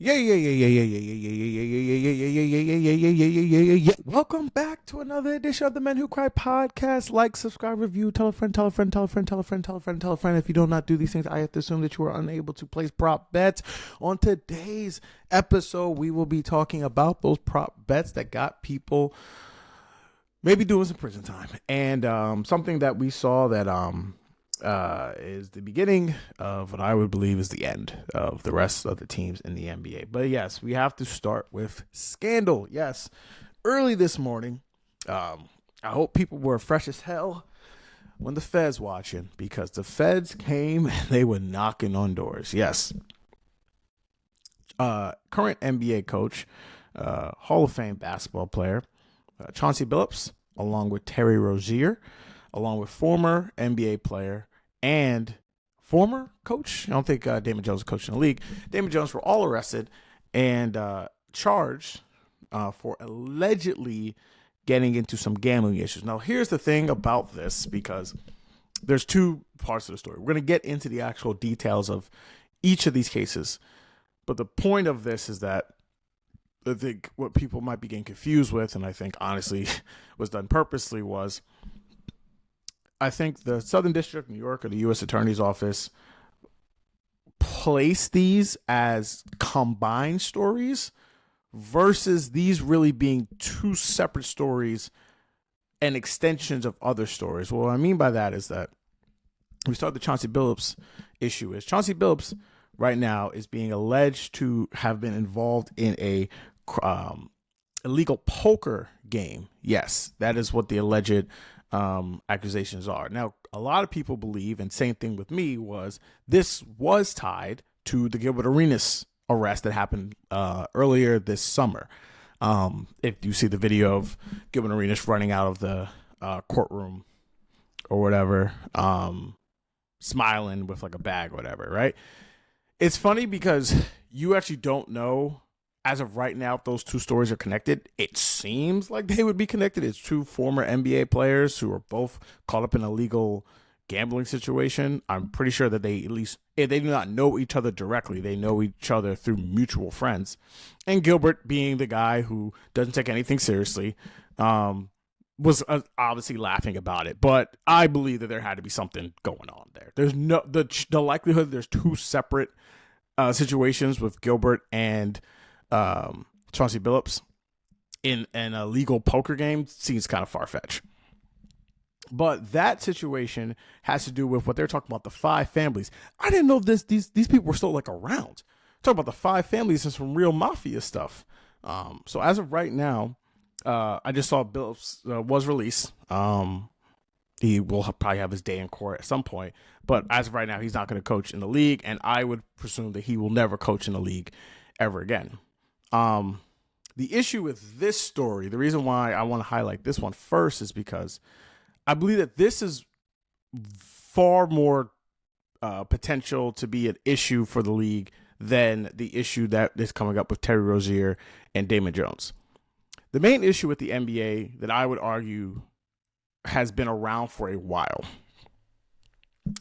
Yeah. Welcome back to another edition of the Men Who Cry podcast. Like, subscribe, review, tell a friend, tell a friend, tell a friend, tell a friend, tell a friend, tell a friend. If you do not do these things, I have to assume that you are unable to place prop bets. On today's episode, we will be talking about those prop bets that got people maybe doing some prison time. And something that we saw that is the beginning of what I would believe is the end of the rest of the teams in the NBA. But yes, we have to start with scandal. Yes, early this morning, I hope people were fresh as hell when the feds watching, because the feds came and they were knocking on doors. Yes. Current NBA coach, Hall of Fame basketball player, Chauncey Billups, along with Terry Rozier, along with former NBA player and former coach. I don't think Damon Jones was coaching the league. Damon Jones were all arrested and charged for allegedly getting into some gambling issues. Now, here's the thing about this, because there's two parts of the story. We're going to get into the actual details of each of these cases. But the point of this is that I think what people might be getting confused with, and I think honestly was done purposely, was I think the Southern District of New York or the U.S. Attorney's Office placed these as combined stories versus these really being two separate stories and extensions of other stories. What I mean by that is that we start the Chauncey Billups issue. Is Chauncey Billups right now is being alleged to have been involved in a illegal poker game. Yes, that is what the alleged accusations are. Now, a lot of people believe, and same thing with me, was this was tied to the Gilbert Arenas arrest that happened earlier this summer. If you see the video of Gilbert Arenas running out of the courtroom or whatever, smiling with like a bag or whatever, right? It's funny because you actually don't know as of right now if those two stories are connected. It seems like they would be connected. It's two former NBA players who are both caught up in a legal gambling situation. I'm pretty sure that they, at least, if they do not know each other directly, they know each other through mutual friends. And Gilbert, being the guy who doesn't take anything seriously, was obviously laughing about it. But I believe that there had to be something going on there. There's no the likelihood there's two separate situations with Gilbert and Chauncey Billups in a legal poker game seems kind of far-fetched. But that situation has to do with what they're talking about, the five families. I didn't know these people were still like around. Talking about the five families and some real mafia stuff. So as of right now, I just saw Billups was released. He will probably have his day in court at some point. But as of right now, he's not going to coach in the league. And I would presume that he will never coach in the league ever again. The issue with this story, the reason why I want to highlight this one first is because I believe that this is far more potential to be an issue for the league than the issue that is coming up with Terry Rozier and Damon Jones. The main issue with the NBA that I would argue has been around for a while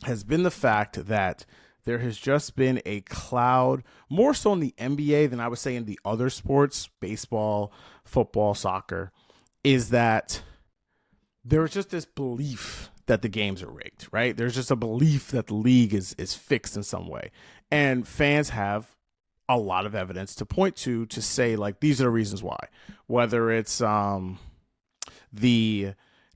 has been the fact that there has just been a cloud, more so in the NBA than I would say in the other sports, baseball, football, soccer, is that there's just this belief that the games are rigged, right? There's just a belief that the league is fixed in some way. And fans have a lot of evidence to point to say, like, these are the reasons why. Whether it's the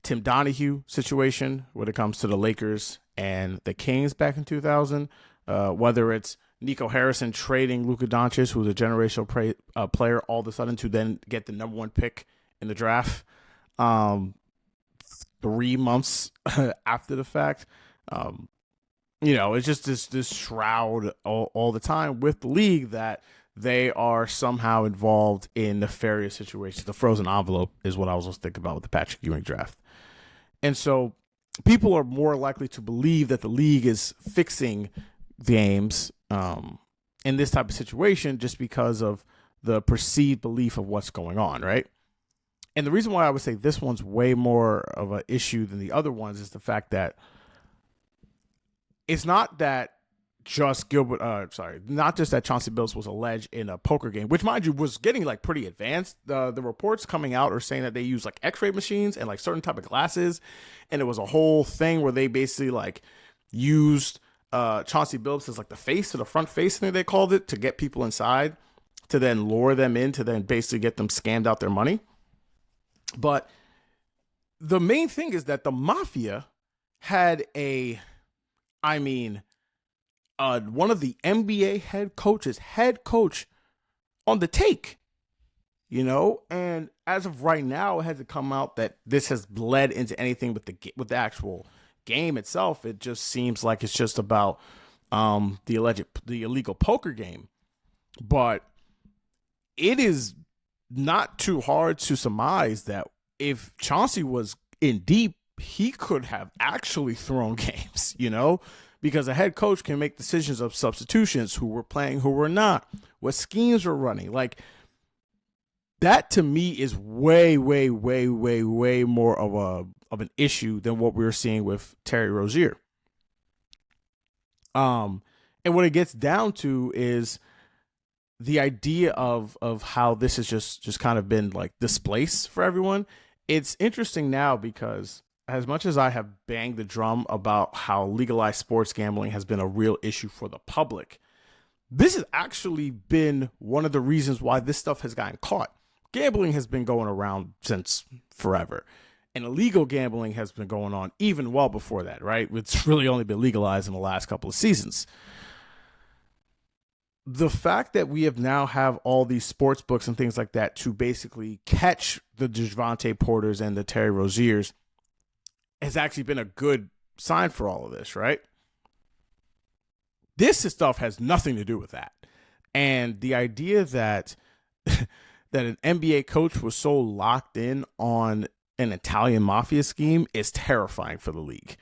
Tim Donahue situation when it comes to the Lakers and the Kings back in 2000, whether it's Nico Harrison trading Luka Doncic, who's a generational player, all of a sudden to then get the number one pick in the draft 3 months after the fact. It's just this shroud all the time with the league that they are somehow involved in nefarious situations. The frozen envelope is what I was thinking about with the Patrick Ewing draft. And so people are more likely to believe that the league is fixing games in this type of situation just because of the perceived belief of what's going on, right? And the reason why I would say this one's way more of an issue than the other ones is the fact that it's not that just Gilbert, not just that Chauncey Billups was alleged in a poker game, which, mind you, was getting like pretty advanced. The reports coming out are saying that they use like X-ray machines and like certain type of glasses, and it was a whole thing where they basically like used Chauncey Billups as like the face, or the front face, I think they called it, to get people inside, to then lure them in, to then basically get them scammed out their money. But the main thing is that the mafia had one of the NBA head coach on the take, and as of right now, it hasn't come out that this has led into anything with the actual game itself. It just seems like it's just about the illegal poker game, but it is not too hard to surmise that if Chauncey was in deep, he could have actually thrown games, because a head coach can make decisions of substitutions, who were playing, who were not, what schemes were running. Like, that to me is way, way, way, way, way more of an issue than what we were seeing with Terry Rozier. And what it gets down to is the idea of how this has just kind of been like displaced for everyone. It's interesting now because as much as I have banged the drum about how legalized sports gambling has been a real issue for the public, this has actually been one of the reasons why this stuff has gotten caught. Gambling has been going around since forever, and illegal gambling has been going on even well before that, right? It's really only been legalized in the last couple of seasons. The fact that we have all these sports books and things like that to basically catch the Javonte Porters and the Terry Roziers has actually been a good sign for all of this, right? This stuff has nothing to do with that. And the idea that that an NBA coach was so locked in on an Italian mafia scheme is terrifying for the league.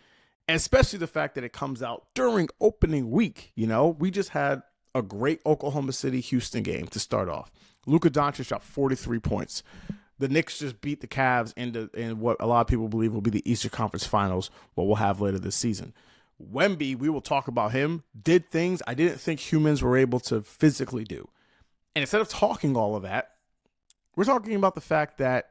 And especially the fact that it comes out during opening week. We just had a great Oklahoma City Houston game to start off. Luka Doncic shot 43 points. The Knicks just beat the Cavs in what a lot of people believe will be the Eastern Conference Finals, what we'll have later this season. Wemby, we will talk about him, did things I didn't think humans were able to physically do. And instead of talking all of that, we're talking about the fact that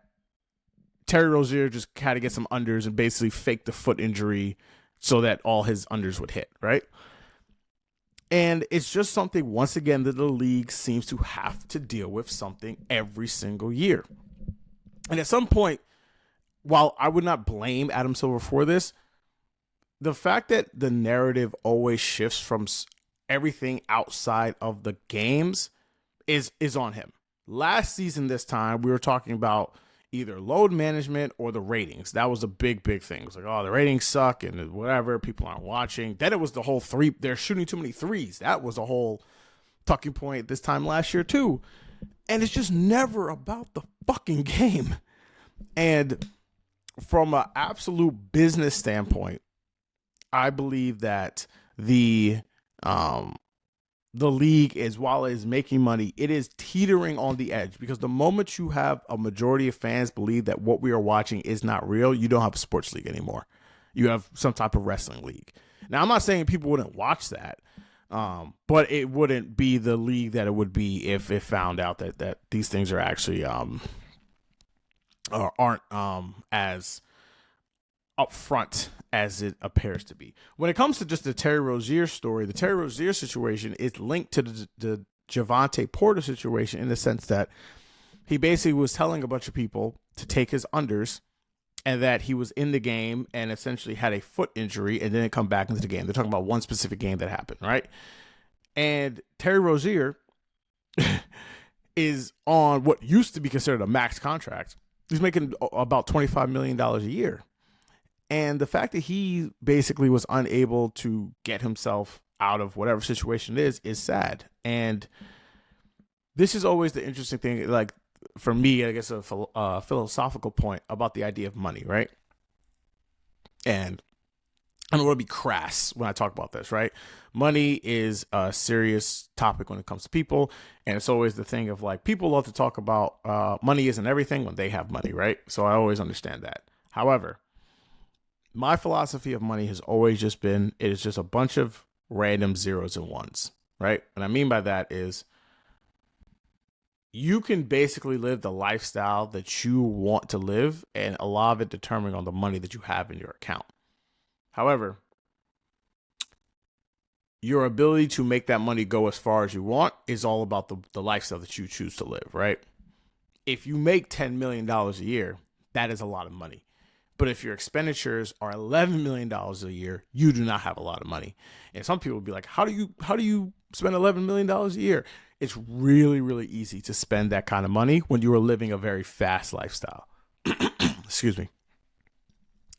Terry Rozier just had to get some unders and basically fake the foot injury so that all his unders would hit, right? And it's just something, once again, that the league seems to have to deal with something every single year. And at some point, while I would not blame Adam Silver for this, the fact that the narrative always shifts from everything outside of the games is on him. Last season, this time, we were talking about either load management or the ratings. That was a big, big thing. It was like, oh, the ratings suck and whatever, people aren't watching. Then it was the whole they're shooting too many threes. That was a whole talking point this time last year too. And it's just never about the fucking game. And from an absolute business standpoint, I believe that the league is, while it is making money, it is teetering on the edge, because the moment you have a majority of fans believe that what we are watching is not real, you don't have a sports league anymore. You have some type of wrestling league. Now, I'm not saying people wouldn't watch that, but it wouldn't be the league that it would be if it found out that these things are actually aren't as upfront as it appears to be. When it comes to just the Terry Rozier story, the Terry Rozier situation is linked to the Javonte Porter situation, in the sense that he basically was telling a bunch of people to take his unders, and that he was in the game and essentially had a foot injury and didn't come back into the game. They're talking about one specific game that happened, right? And Terry Rozier is on what used to be considered a max contract. He's making about $25 million a year. And the fact that he basically was unable to get himself out of whatever situation it is sad. And this is always the interesting thing, like, for me, I guess a philosophical point about the idea of money, right? And I don't want to be crass when I talk about this, right? Money is a serious topic when it comes to people. And it's always the thing of, like, people love to talk about money isn't everything when they have money, right? So I always understand that. However, my philosophy of money has always just been, it is just a bunch of random zeros and ones, right? What I mean by that is you can basically live the lifestyle that you want to live, and a lot of it determined on the money that you have in your account. However, your ability to make that money go as far as you want is all about the lifestyle that you choose to live, right? If you make $10 million a year, that is a lot of money. But if your expenditures are $11 million a year, you do not have a lot of money. And some people will be like, how do you spend $11 million a year? It's really, really easy to spend that kind of money when you are living a very fast lifestyle. Excuse me.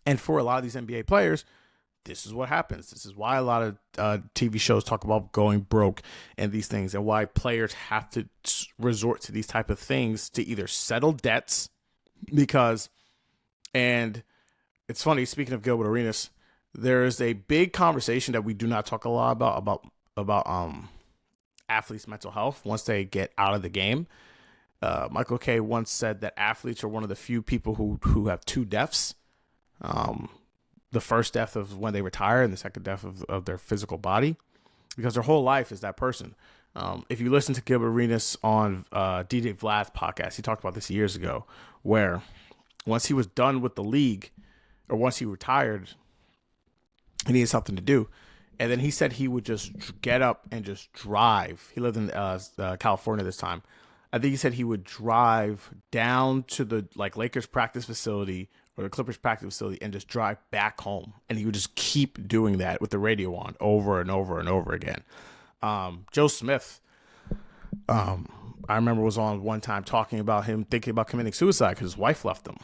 And for a lot of these NBA players, this is what happens. This is why a lot of TV shows talk about going broke and these things, and why players have to resort to these type of things to either settle debts because, and it's funny, speaking of Gilbert Arenas, there is a big conversation that we do not talk a lot about athletes' mental health once they get out of the game. Michael Kay once said that athletes are one of the few people who have two deaths. The first death of when they retire and the second death of their physical body, because their whole life is that person. If you listen to Gilbert Arenas on DJ Vlad's podcast, he talked about this years ago, where once he was done with the league, or once he retired, he needed something to do. And then he said he would just get up and just drive. He lived in California this time. I think he said he would drive down to the Lakers practice facility or the Clippers practice facility and just drive back home. And he would just keep doing that with the radio on over and over and over again. Joe Smith, I remember, was on one time talking about him thinking about committing suicide because his wife left him.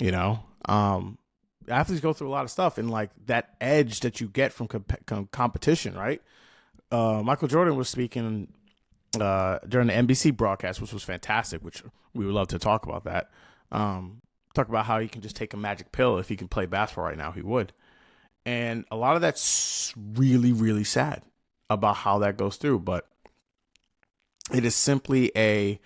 You know, athletes go through a lot of stuff, and like that edge that you get from competition, right? Michael Jordan was speaking during the NBC broadcast, which was fantastic, which we would love to talk about that. Talk about how he can just take a magic pill. If he can play basketball right now, he would. And a lot of that's really, really sad about how that goes through. But it is simply a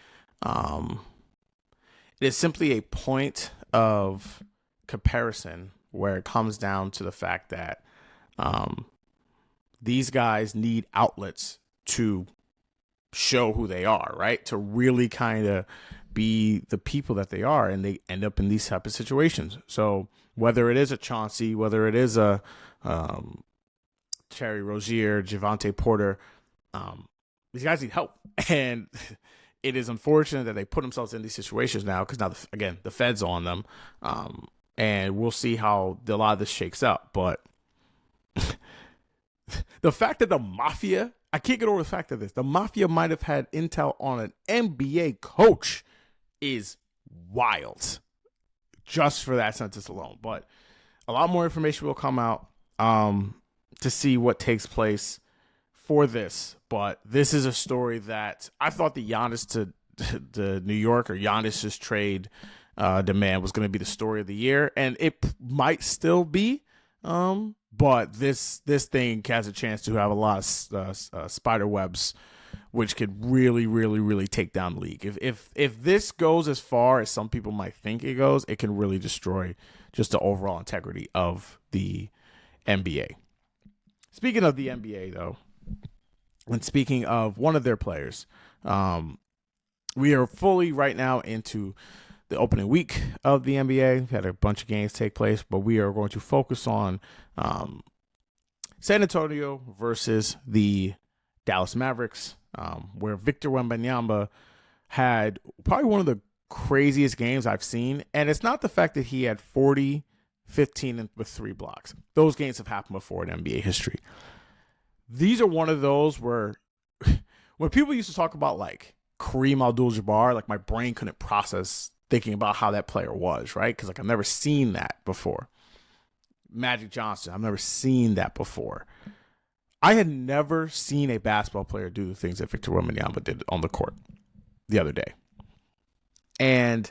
point of comparison where it comes down to the fact that these guys need outlets to show who they are, right? To really kind of be the people that they are, and they end up in these type of situations. So whether it is a Chauncey, whether it is a Terry Rozier, Javante Porter, these guys need help. And it is unfortunate that they put themselves in these situations now, because now, again, the Fed's on them. And we'll see how a lot of this shakes out. But the fact that the Mafia, I can't get over the fact that the Mafia might have had intel on an NBA coach is wild, just for that sentence alone. But a lot more information will come out to see what takes place for this. But this is a story that I thought the Giannis to the New York, or Giannis's trade demand, was going to be the story of the year, and it might still be. But this thing has a chance to have a lot of spider webs, which could really, really, really take down the league. If this goes as far as some people might think it goes, it can really destroy just the overall integrity of the NBA. Speaking of the NBA, though, and speaking of one of their players, we are fully right now into the opening week of the NBA. We've had a bunch of games take place, but we are going to focus on San Antonio versus the Dallas Mavericks, where Victor Wembanyama had probably one of the craziest games I've seen. And it's not the fact that he had 40, 15 with 3 blocks. Those games have happened before in NBA history. These are one of those where when people used to talk about like Kareem Abdul-Jabbar, like my brain couldn't process thinking about how that player was, right? Because like I've never seen that before. Magic Johnson, I've never seen that before. I had never seen a basketball player do the things that Victor Wembanyama did on the court the other day. And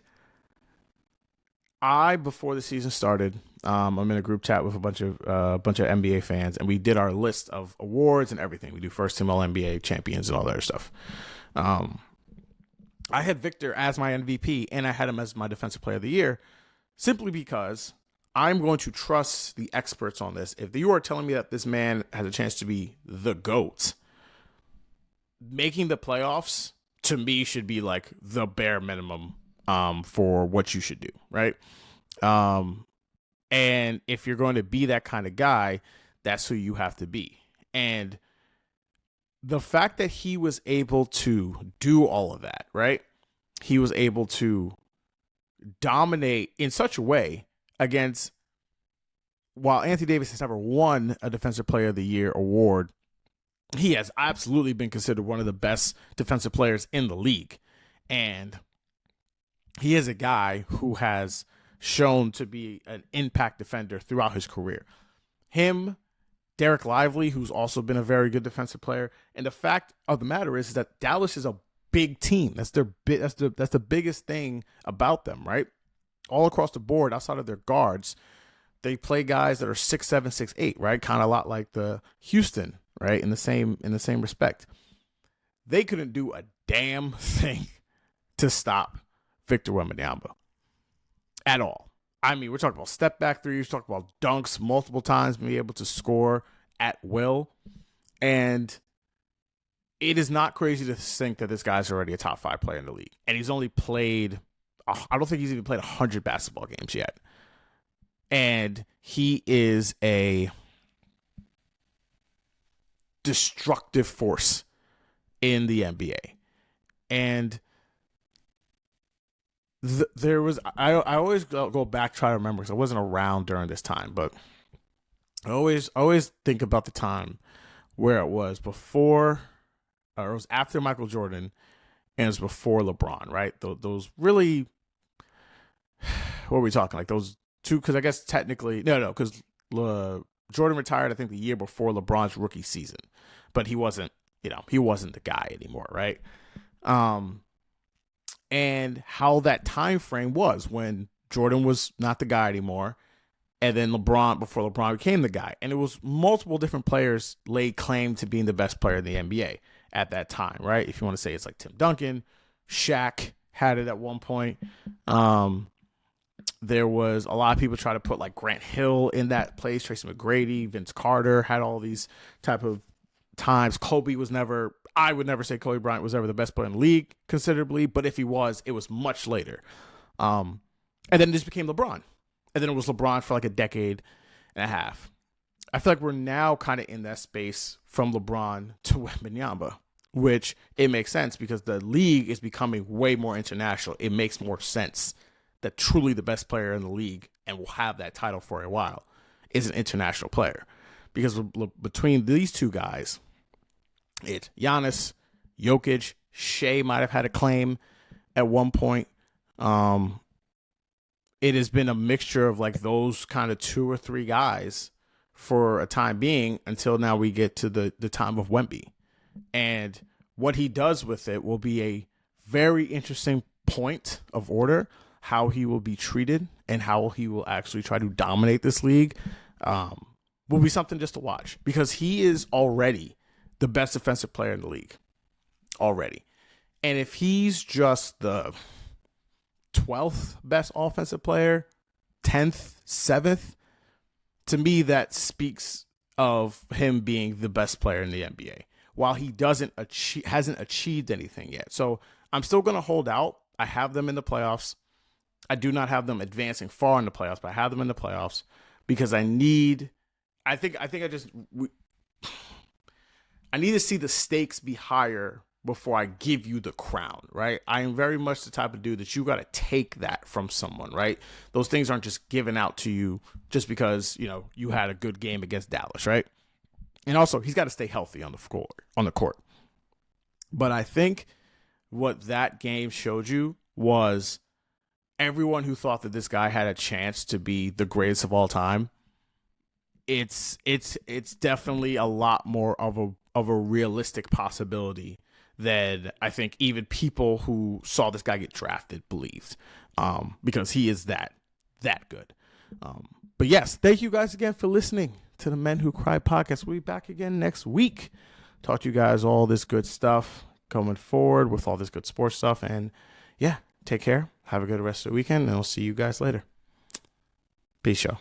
before the season started, I'm in a group chat with a bunch of NBA fans, and we did our list of awards and everything. We do first team All NBA champions and all that other stuff. I had Victor as my MVP, and I had him as my defensive player of the year, simply because I'm going to trust the experts on this. If you are telling me that this man has a chance to be the GOAT, making the playoffs to me should be like the bare minimum for what you should do, right? And if you're going to be that kind of guy, that's who you have to be. And the fact that he was able to do all of that, right? He was able to dominate in such a way against, while Anthony Davis has never won a Defensive Player of the Year award, he has absolutely been considered one of the best defensive players in the league. And he is a guy who has shown to be an impact defender throughout his career. Him, Derek Lively, who's also been a very good defensive player. And the fact of the matter is that Dallas is a big team. That's the biggest thing about them, right? All across the board, outside of their guards, they play guys that are 6'7", 6'8", right? Kind of a lot like the Houston, right? In the same respect. They couldn't do a damn thing to stop Victor Wembanyama at all. I mean, we're talking about step back threes, we're talking about dunks multiple times, being able to score at will. And it is not crazy to think that this guy's already a top 5 player in the league. And he's only played, I don't think he's even played 100 basketball games yet. And he is a destructive force in the NBA. And there was, I always go back, try to remember, because I wasn't around during this time, but I always think about the time where it was before, or it was after Michael Jordan, and it was before LeBron, right? Those really, what were we talking, like those two, because I guess technically, no, because Jordan retired, I think, the year before LeBron's rookie season, but he wasn't the guy anymore, right? And how that time frame was when Jordan was not the guy anymore, and then LeBron, before LeBron became the guy. And it was multiple different players laid claim to being the best player in the NBA at that time, right? If you want to say it's like Tim Duncan, Shaq had it at one point. There was a lot of people try to put like Grant Hill in that place, Tracy McGrady, Vince Carter had all these type of times. I would never say Kobe Bryant was ever the best player in the league considerably, but if he was, it was much later. And then it just became LeBron. And then it was LeBron for like a decade and a half. I feel like we're now kind of in that space from LeBron to Wembanyama, which it makes sense because the league is becoming way more international. It makes more sense that truly the best player in the league, and will have that title for a while, is an international player. Because between these two guys, it's Giannis, Jokic, Shea might have had a claim at one point. It has been a mixture of like those kind of 2 or 3 guys for a time being until now we get to the time of Wemby. And what he does with it will be a very interesting point of order, how he will be treated and how he will actually try to dominate this league will be something just to watch, because he is already the best defensive player in the league already. And if he's just the 12th best offensive player, 10th, 7th, to me, that speaks of him being the best player in the NBA, while he hasn't achieved anything yet. So I'm still going to hold out. I have them in the playoffs. I do not have them advancing far in the playoffs, but I have them in the playoffs because I need to see the stakes be higher before I give you the crown, right? I am very much the type of dude that you got to take that from someone, right? Those things aren't just given out to you just because, you had a good game against Dallas, right? And also, he's got to stay healthy on the court. But I think what that game showed you was everyone who thought that this guy had a chance to be the greatest of all time, it's definitely a lot more of a realistic possibility than I think even people who saw this guy get drafted believed, because he is that good. But yes, thank you guys again for listening to the Men Who Cry podcast. We'll be back again next week. Talk to you guys all this good stuff coming forward with all this good sports stuff. And yeah, take care. Have a good rest of the weekend, and I'll see you guys later. Peace, y'all.